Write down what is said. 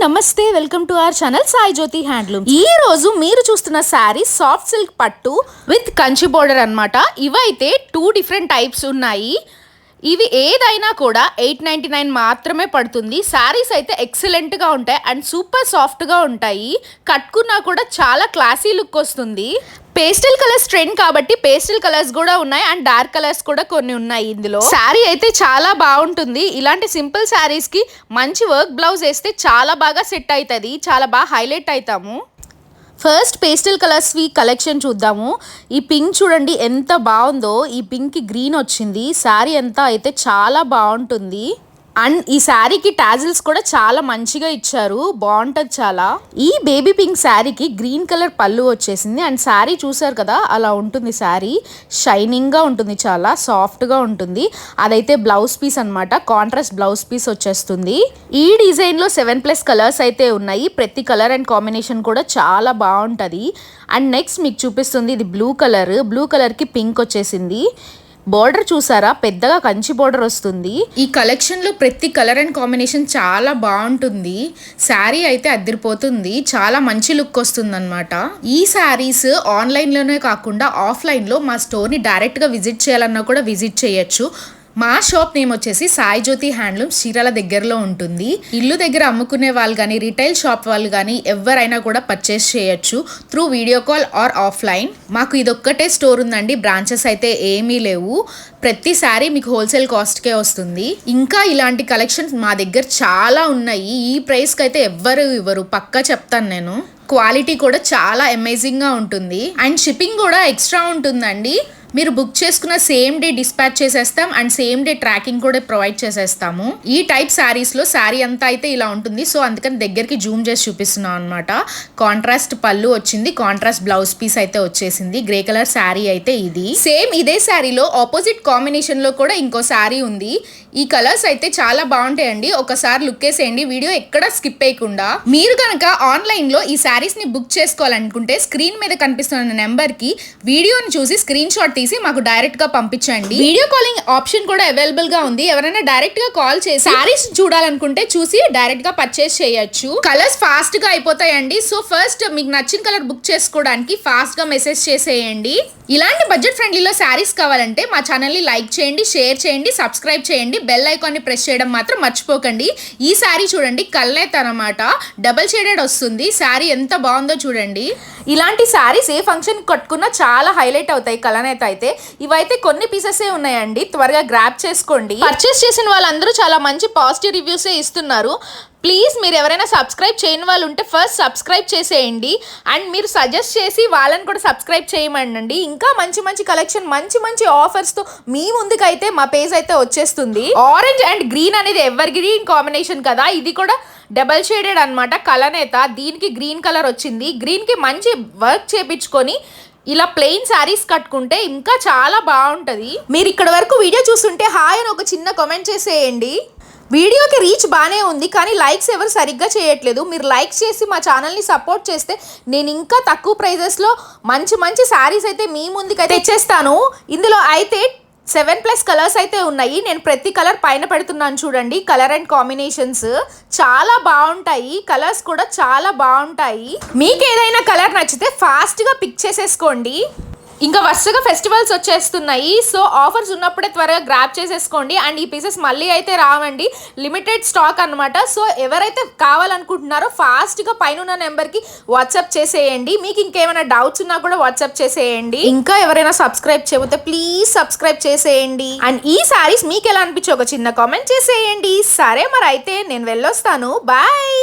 నమస్తే welcome to our channel Sai Jyothi handloom. ఈ రోజు మీరు చూస్తున్న శారీ సాఫ్ట్ సిల్క్ పట్టు విత్ కంచి బోర్డర్ అన్నమాట. ఇవైతే 2 డిఫరెంట్ టైప్స్ ఉన్నాయి. ఇవి ఏదైనా కూడా 899 మాత్రమే పడుతుంది. శారీస్ అయితే ఎక్సలెంట్గా ఉంటాయి అండ్ సూపర్ సాఫ్ట్గా ఉంటాయి. కట్టుకున్నా కూడా చాలా క్లాసీ లుక్ వస్తుంది. పేస్టల్ కలర్స్ ట్రెండ్ కాబట్టి పేస్టల్ కలర్స్ కూడా ఉన్నాయి అండ్ డార్క్ కలర్స్ కూడా కొన్ని ఉన్నాయి. ఇందులో శారీ అయితే చాలా బాగుంటుంది. ఇలాంటి సింపుల్ శారీస్ కి మంచి వర్క్ బ్లౌజ్ వేస్తే చాలా బాగా సెట్ అవుతుంది, చాలా బాగా హైలైట్ అవుతాము. ఫస్ట్ పేస్టల్ కలర్స్ కలెక్షన్ చూద్దాము. ఈ పింక్ చూడండి ఎంత బాగుందో. ఈ పింక్ కి గ్రీన్ వచ్చింది. శారీ అంతా అయితే చాలా బాగుంటుంది అండ్ ఈ శారీకి టాజిల్స్ కూడా చాలా మంచిగా ఇచ్చారు, బాగుంటుంది చాలా. ఈ బేబీ పింక్ శారీకి గ్రీన్ కలర్ పళ్ళు వచ్చేసింది అండ్ శారీ చూసారు కదా అలా ఉంటుంది. శారీ షైనింగ్గా ఉంటుంది, చాలా సాఫ్ట్గా ఉంటుంది. అదైతే బ్లౌజ్ పీస్ అనమాట, కాంట్రాస్ట్ బ్లౌజ్ పీస్ వచ్చేస్తుంది. ఈ డిజైన్లో 7+ కలర్స్ అయితే ఉన్నాయి. ప్రతి కలర్ అండ్ కాంబినేషన్ కూడా చాలా బాగుంటుంది. అండ్ నెక్స్ట్ మీకు చూపిస్తుంది ఇది బ్లూ కలర్కి పింక్ వచ్చేసింది. బోర్డర్ చూసారా, పెద్దగా కంచి బోర్డర్ వస్తుంది. ఈ కలెక్షన్లో ప్రతి కలర్ అండ్ కాంబినేషన్ చాలా బాగుంటుంది. శారీ అయితే అదిరిపోతుంది, చాలా మంచి లుక్ వస్తుంది అనమాట. ఈ శారీస్ ఆన్లైన్లోనే కాకుండా ఆఫ్లైన్లో మా స్టోర్ని డైరెక్ట్గా విజిట్ చేయాలన్నా కూడా విజిట్ చేయొచ్చు. మా షాప్ నేమ్ వచ్చేసి సాయి జ్యోతి హ్యాండ్లూమ్, చీరాల దగ్గరలో ఉంటుంది. ఇల్లు దగ్గర అమ్ముకునే వాళ్ళు కానీ రీటైల్ షాప్ వాళ్ళు కానీ ఎవరైనా కూడా పర్చేస్ చేయొచ్చు through video call or offline. మాకు ఇదొక్కటే స్టోర్ ఉందండి, బ్రాంచెస్ అయితే ఏమీ లేవు. ప్రతి శారీ మీకు హోల్సేల్ కాస్ట్కే వస్తుంది. ఇంకా ఇలాంటి కలెక్షన్స్ మా దగ్గర చాలా ఉన్నాయి. ఈ ప్రైస్కి అయితే ఎవ్వరు ఇవ్వరు, పక్కా చెప్తాను నేను. క్వాలిటీ కూడా చాలా అమేజింగ్గా ఉంటుంది అండ్ షిప్పింగ్ కూడా ఎక్స్ట్రా ఉంటుందండి. మీరు బుక్ చేసుకున్న సేమ్ డే డిస్పాచ్ చేసేస్తాం అండ్ సేమ్ డే ట్రాకింగ్ కూడా ప్రొవైడ్ చేసేస్తాము. ఈ టైప్ శారీస్లో శారీ అంతా అయితే ఇలా ఉంటుంది. సో అందుకని దగ్గరికి జూమ్ చేసి చూపిస్తున్నాం అనమాట. కాంట్రాస్ట్ పళ్ళు వచ్చింది, కాంట్రాస్ట్ బ్లౌజ్ పీస్ అయితే వచ్చేసింది. గ్రే కలర్ శారీ అయితే ఇది. సేమ్ ఇదే శారీలో ఆపోజిట్ కాంబినేషన్లో కూడా ఇంకో శారీ ఉంది. ఈ కలర్స్ అయితే చాలా బాగుంటాయండి. ఒకసారి లుక్ వేసేయండి, వీడియో ఎక్కడ స్కిప్ అయ్యకుండా. మీరు కనుక ఆన్లైన్లో ఈ శారీస్ని బుక్ చేసుకోవాలనుకుంటే స్క్రీన్ మీద కనిపిస్తున్న నెంబర్కి వీడియోని చూసి స్క్రీన్ షాట్ తీసి మాకు డైరెక్ట్ గా పంపించండి. వీడియో కాలింగ్ ఆప్షన్ కూడా అవైలబుల్ గా ఉంది. ఎవరైనా డైరెక్ట్ గా కాల్ చేసి సారీస్ చూడాలనుకుంటే చూసి డైరెక్ట్ గా పర్చేస్ చేయొచ్చు. కలర్స్ ఫాస్ట్ గా అయిపోతాయండి. సో ఫస్ట్ మీకు నచ్చిన కలర్ బుక్ చేసుకోవడానికి ఫాస్ట్ గా మెసేజ్ చేసేయండి. ఇలాంటి బడ్జెట్ ఫ్రెండ్లీలో శారీస్ కావాలంటే మా ఛానల్ ని లైక్ చేయండి, షేర్ చేయండి, సబ్స్క్రైబ్ చేయండి, బెల్ ఐకాన్ ని ప్రెస్ చేయడం మాత్రం మర్చిపోకండి. ఈ శారీ చూడండి కల్నేత్ అనమాట, డబల్ షేడెడ్ వస్తుంది. శారీ ఎంత బాగుందో చూడండి. ఇలాంటి శారీస్ ఏ ఫంక్షన్ కట్టుకున్నా చాలా హైలైట్ అవుతాయి. కలనేత అయితే ఇవైతే కొన్ని పీసెసే ఉన్నాయండి, త్వరగా గ్రాప్ చేసుకోండి. పర్చేస్ చేసిన వాళ్ళందరూ చాలా మంచి పాజిటివ్ రివ్యూసే ఇస్తున్నారు. ప్లీజ్ మీరు ఎవరైనా సబ్స్క్రైబ్ చేయని వాళ్ళు ఉంటే ఫస్ట్ సబ్స్క్రైబ్ చేసేయండి అండ్ మీరు సజెస్ట్ చేసి వాళ్ళని కూడా సబ్స్క్రైబ్ చేయమండి. ఇంకా మంచి మంచి కలెక్షన్, మంచి మంచి ఆఫర్స్తో మీ ముందుకైతే మా పేజ్ అయితే వచ్చేస్తుంది. ఆరెంజ్ అండ్ గ్రీన్ అనేది ఎవర్ గ్రీన్ కాంబినేషన్ కదా, ఇది కూడా డబల్ షేడెడ్ అనమాట కలనేత. దీనికి గ్రీన్ కలర్ వచ్చింది. గ్రీన్కి మంచి వర్క్ చేపించుకొని ఇలా ప్లెయిన్ శారీస్ కట్టుకుంటే ఇంకా చాలా బాగుంటుంది. మీరు ఇక్కడ వరకు వీడియో చూస్తుంటే హాయ్ అని ఒక చిన్న కామెంట్ చేసేయండి. వీడియోకి రీచ్ బాగానే ఉంది కానీ లైక్స్ ఎవరు సరిగ్గా చేయట్లేదు. మీరు లైక్స్ చేసి మా ఛానల్ని సపోర్ట్ చేస్తే నేను ఇంకా తక్కువ ప్రైజెస్లో మంచి మంచి శారీస్ అయితే మీ ముందుకైతే తెచ్చేస్తాను. ఇందులో అయితే 7+ కలర్స్ అయితే ఉన్నాయి. నేను ప్రతి కలర్ పైన పెడుతున్నాను చూడండి. కలర్ అండ్ కాంబినేషన్స్ చాలా బాగుంటాయి, కలర్స్ కూడా చాలా బాగుంటాయి. మీకు ఏదైనా కలర్ నచ్చితే ఫాస్ట్గా పిక్ చేసేసుకోండి. ఇంకా వరుసగా ఫెస్టివల్స్ వచ్చేస్తున్నాయి. సో ఆఫర్స్ ఉన్నప్పుడే త్వరగా గ్రాప్ చేసేసుకోండి. అండ్ ఈ పీసెస్ మళ్ళీ అయితే రావండి, లిమిటెడ్ స్టాక్ అనమాట. సో ఎవరైతే కావాలనుకుంటున్నారో ఫాస్ట్గా పైన ఉన్న నెంబర్కి వాట్సాప్ చేసేయండి. మీకు ఇంకేమైనా డౌట్స్ ఉన్నా కూడా వాట్సాప్ చేసేయండి. ఇంకా ఎవరైనా సబ్స్క్రైబ్ చేయకపోతే ప్లీజ్ సబ్స్క్రైబ్ చేసేయండి. అండ్ ఈ శారీస్ మీకు ఎలా అనిపించో ఒక చిన్న కామెంట్ చేసేయండి. సరే మరి అయితే నేను వెళ్ళొస్తాను, బాయ్.